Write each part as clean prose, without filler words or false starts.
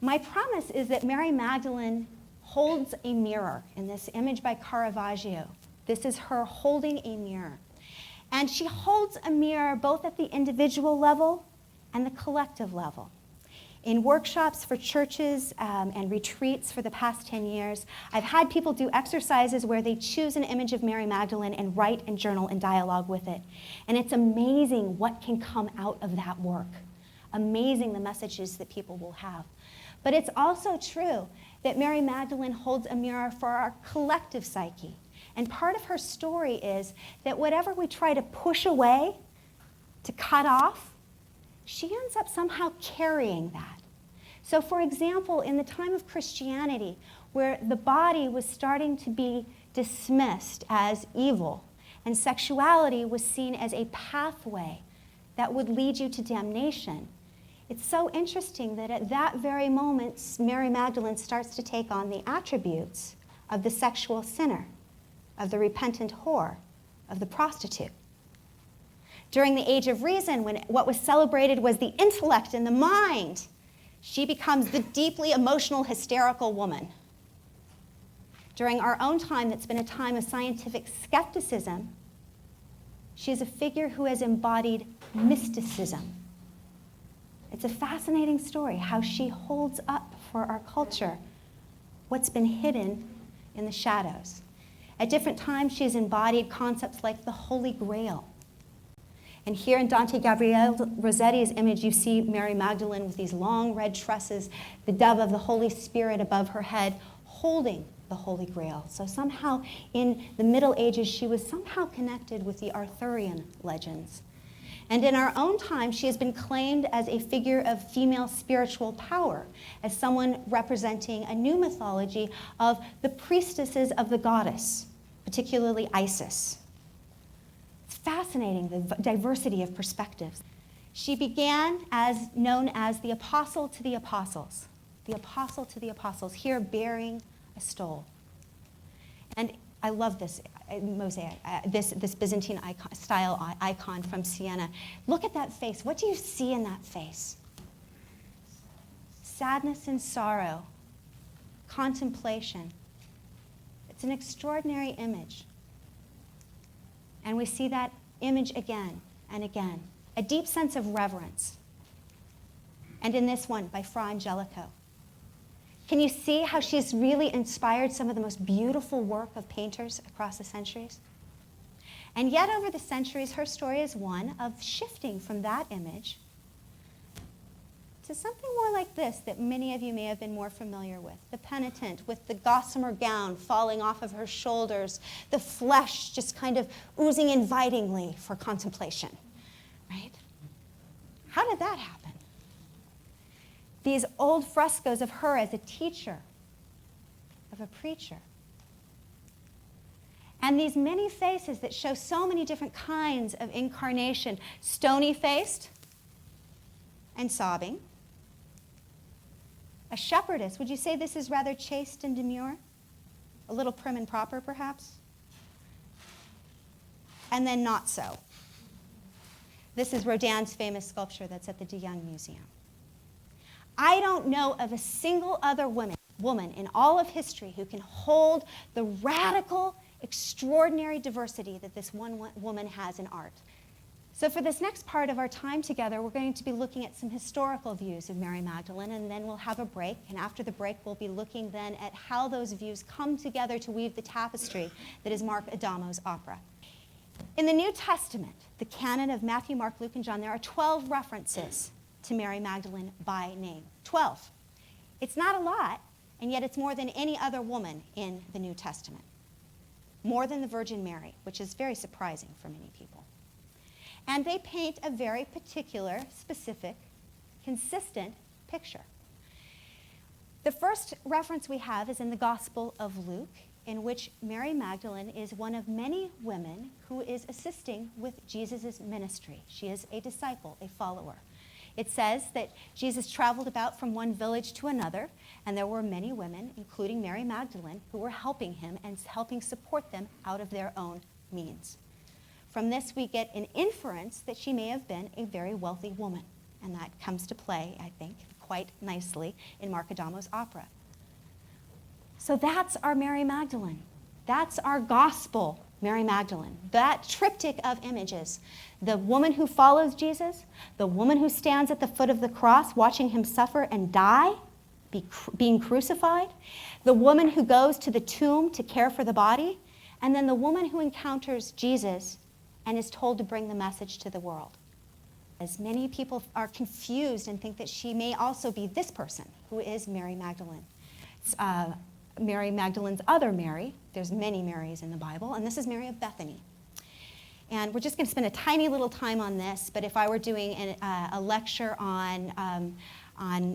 My promise is that Mary Magdalene holds a mirror in this image by Caravaggio. This is her holding a mirror. And she holds a mirror both at the individual level and the collective level. In workshops for churches and retreats for the past 10 years, I've had people do exercises where they choose an image of Mary Magdalene and write and journal and dialogue with it. And it's amazing what can come out of that work. Amazing the messages that people will have. But it's also true that Mary Magdalene holds a mirror for our collective psyche. And part of her story is that whatever we try to push away, to cut off, she ends up somehow carrying that. So for example, in the time of Christianity, where the body was starting to be dismissed as evil, and sexuality was seen as a pathway that would lead you to damnation, it's so interesting that at that very moment, Mary Magdalene starts to take on the attributes of the sexual sinner, of the repentant whore, of the prostitute. During the Age of Reason, when what was celebrated was the intellect and the mind, she becomes the deeply emotional, hysterical woman. During our own time, that's been a time of scientific skepticism, she is a figure who has embodied mysticism. It's a fascinating story, how she holds up for our culture what's been hidden in the shadows. At different times, she has embodied concepts like the Holy Grail. And here in Dante Gabriel Rossetti's image, you see Mary Magdalene with these long red tresses, the dove of the Holy Spirit above her head, holding the Holy Grail. So somehow in the Middle Ages, she was somehow connected with the Arthurian legends. And in our own time, she has been claimed as a figure of female spiritual power, as someone representing a new mythology of the priestesses of the goddess, particularly Isis. It's fascinating, the diversity of perspectives. She began as known as the apostle to the apostles, here bearing a stole. And I love this mosaic, this Byzantine style icon from Siena. Look at that face. What do you see in that face? Sadness and sorrow, contemplation. It's an extraordinary image. And we see that image again and again. A deep sense of reverence. And in this one, by Fra Angelico. Can you see how she's really inspired some of the most beautiful work of painters across the centuries? And yet over the centuries, her story is one of shifting from that image to something more like this that many of you may have been more familiar with. The penitent with the gossamer gown falling off of her shoulders, the flesh just kind of oozing invitingly for contemplation, right? How did that happen? These old frescoes of her as a teacher, of a preacher. And these many faces that show so many different kinds of incarnation, stony-faced and sobbing. A shepherdess, would you say this is rather chaste and demure? A little prim and proper, perhaps? And then not so. This is Rodin's famous sculpture that's at the De Young Museum. I don't know of a single other woman in all of history who can hold the radical, extraordinary diversity that this one woman has in art. So for this next part of our time together, we're going to be looking at some historical views of Mary Magdalene, and then we'll have a break. And after the break, we'll be looking then at how those views come together to weave the tapestry that is Mark Adamo's opera. In the New Testament, the canon of Matthew, Mark, Luke, and John, there are 12 references to Mary Magdalene by name. 12. It's not a lot, and yet it's more than any other woman in the New Testament. More than the Virgin Mary, which is very surprising for many people. And they paint a very particular, specific, consistent picture. The first reference we have is in the Gospel of Luke, in which Mary Magdalene is one of many women who is assisting with Jesus' ministry. She is a disciple, a follower. It says that Jesus traveled about from one village to another, and there were many women, including Mary Magdalene, who were helping him and helping support them out of their own means. From this, we get an inference that she may have been a very wealthy woman, and that comes to play, I think, quite nicely in Mark Adamo's opera. So that's our Mary Magdalene. That's our gospel, Mary Magdalene. That triptych of images. The woman who follows Jesus, the woman who stands at the foot of the cross watching him suffer and die, being crucified, the woman who goes to the tomb to care for the body, and then the woman who encounters Jesus and is told to bring the message to the world. As many people are confused and think that she may also be this person, who is Mary Magdalene. It's, Mary Magdalene's other Mary. There's many Marys in the Bible, and this is Mary of Bethany. And we're just going to spend a tiny little time on this, but if I were doing a lecture on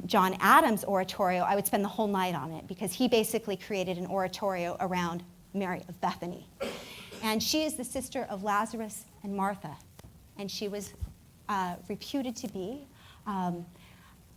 John Adams' oratorio, I would spend the whole night on it, because he basically created an oratorio around Mary of Bethany. And she is the sister of Lazarus and Martha, and she was reputed to be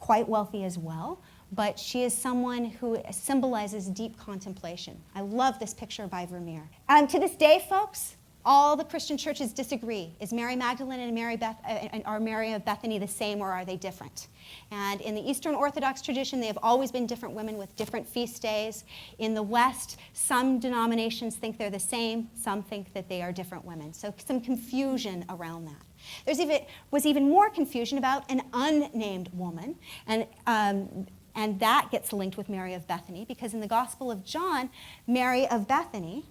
quite wealthy as well, but she is someone who symbolizes deep contemplation. I love this picture by Vermeer. To this day, folks, all the Christian churches disagree. Is Mary Magdalene and Mary of Bethany the same, or are they different? And in the Eastern Orthodox tradition, they have always been different women with different feast days. In the West, some denominations think they're the same, some think that they are different women. So some confusion around that. Was even more confusion about an unnamed woman, and that gets linked with Mary of Bethany, because in the Gospel of John, Mary of Bethany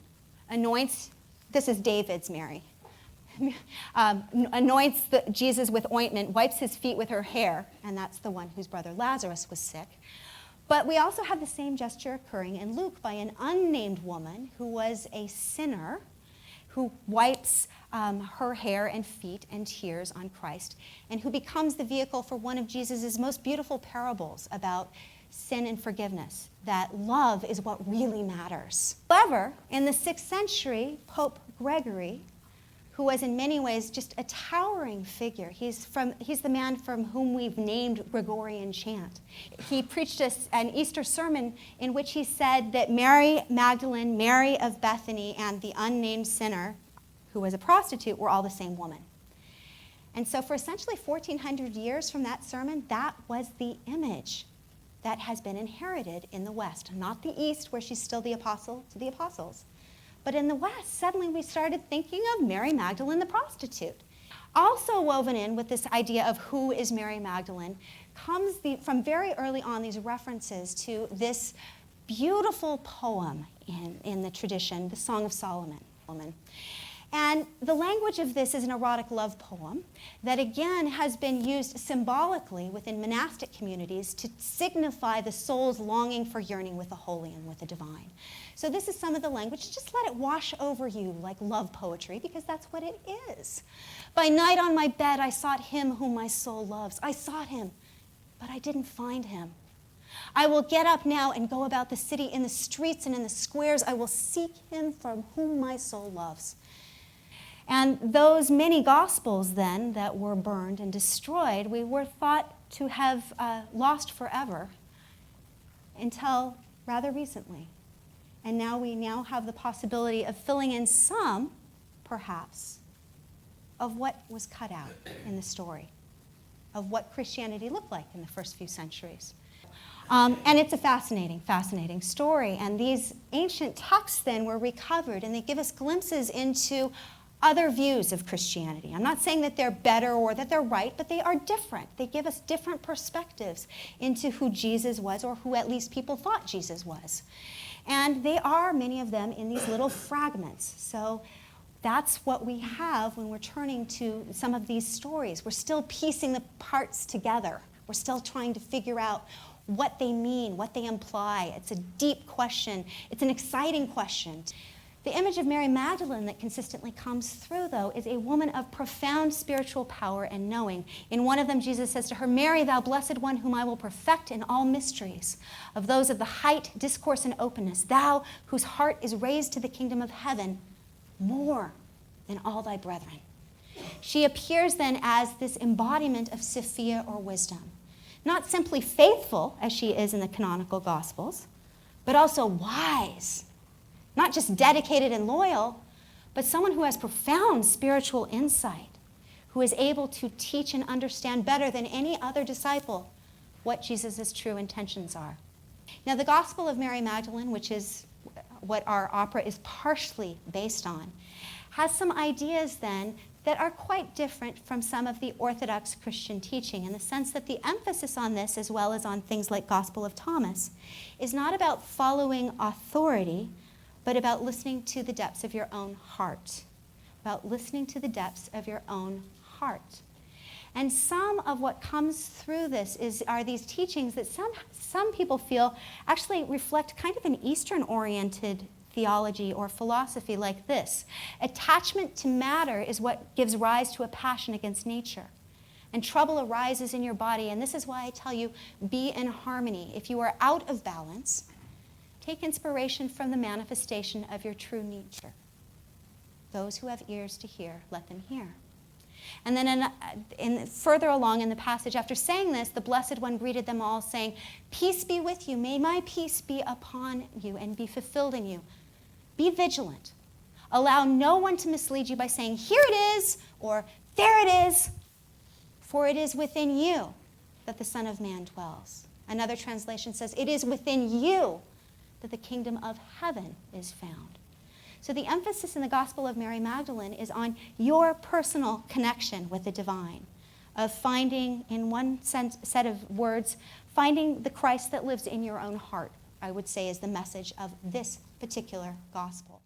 anoints, this is David's Mary, anoints Jesus with ointment, wipes his feet with her hair, and that's the one whose brother Lazarus was sick. But we also have the same gesture occurring in Luke by an unnamed woman who was a sinner, who wipes her hair and feet and tears on Christ, and who becomes the vehicle for one of Jesus' most beautiful parables about sin and forgiveness, that love is what really matters. However, in the 6th century, Pope Gregory, who was in many ways just a towering figure, he's the man from whom we've named Gregorian chant. He preached an Easter sermon in which he said that Mary Magdalene, Mary of Bethany, and the unnamed sinner, who was a prostitute, were all the same woman. And so for essentially 1,400 years from that sermon, that was the image that has been inherited in the West. Not the East, where she's still the apostle to the apostles. But in the West, suddenly we started thinking of Mary Magdalene, the prostitute. Also woven in with this idea of who is Mary Magdalene comes from very early on these references to this beautiful poem in the tradition, the Song of Solomon. And the language of this is an erotic love poem that again has been used symbolically within monastic communities to signify the soul's longing for yearning with the holy and with the divine. So this is some of the language. Just let it wash over you like love poetry, because that's what it is. By night on my bed I sought him whom my soul loves. I sought him, but I didn't find him. I will get up now and go about the city, in the streets and in the squares. I will seek him from whom my soul loves. And those many gospels then that were burned and destroyed, we were thought to have lost forever until rather recently. And now we have the possibility of filling in some, perhaps, of what was cut out in the story, of what Christianity looked like in the first few centuries. And it's a fascinating story. And these ancient texts then were recovered, and they give us glimpses into other views of Christianity. I'm not saying that they're better or that they're right, but they are different. They give us different perspectives into who Jesus was, or who at least people thought Jesus was. And they are, many of them, in these little fragments. So that's what we have when we're turning to some of these stories. We're still piecing the parts together. We're still trying to figure out what they mean, what they imply. It's a deep question. It's an exciting question. The image of Mary Magdalene that consistently comes through, though, is a woman of profound spiritual power and knowing. In one of them, Jesus says to her, "Mary, thou blessed one, whom I will perfect in all mysteries, of those of the height, discourse, and openness, thou whose heart is raised to the kingdom of heaven more than all thy brethren." She appears then as this embodiment of Sophia, or wisdom. Not simply faithful, as she is in the canonical Gospels, but also wise. Not just dedicated and loyal, but someone who has profound spiritual insight, who is able to teach and understand better than any other disciple what Jesus' true intentions are. Now, the Gospel of Mary Magdalene, which is what our opera is partially based on, has some ideas then that are quite different from some of the Orthodox Christian teaching, in the sense that the emphasis on this, as well as on things like Gospel of Thomas, is not about following authority, but about listening to the depths of your own heart. About listening to the depths of your own heart. And some of what comes through this are these teachings that some people feel actually reflect kind of an Eastern-oriented theology or philosophy like this. Attachment to matter is what gives rise to a passion against nature. And trouble arises in your body, and this is why I tell you, be in harmony. If you are out of balance, take inspiration from the manifestation of your true nature. Those who have ears to hear, let them hear. And then further along in the passage, after saying this, the Blessed One greeted them all, saying, "Peace be with you. May my peace be upon you and be fulfilled in you. Be vigilant. Allow no one to mislead you by saying, 'Here it is,' or 'There it is,' for it is within you that the Son of Man dwells." Another translation says, "It is within you that the kingdom of heaven is found." So the emphasis in the Gospel of Mary Magdalene is on your personal connection with the divine, of finding, in one set of words, finding the Christ that lives in your own heart, I would say, is the message of this particular gospel.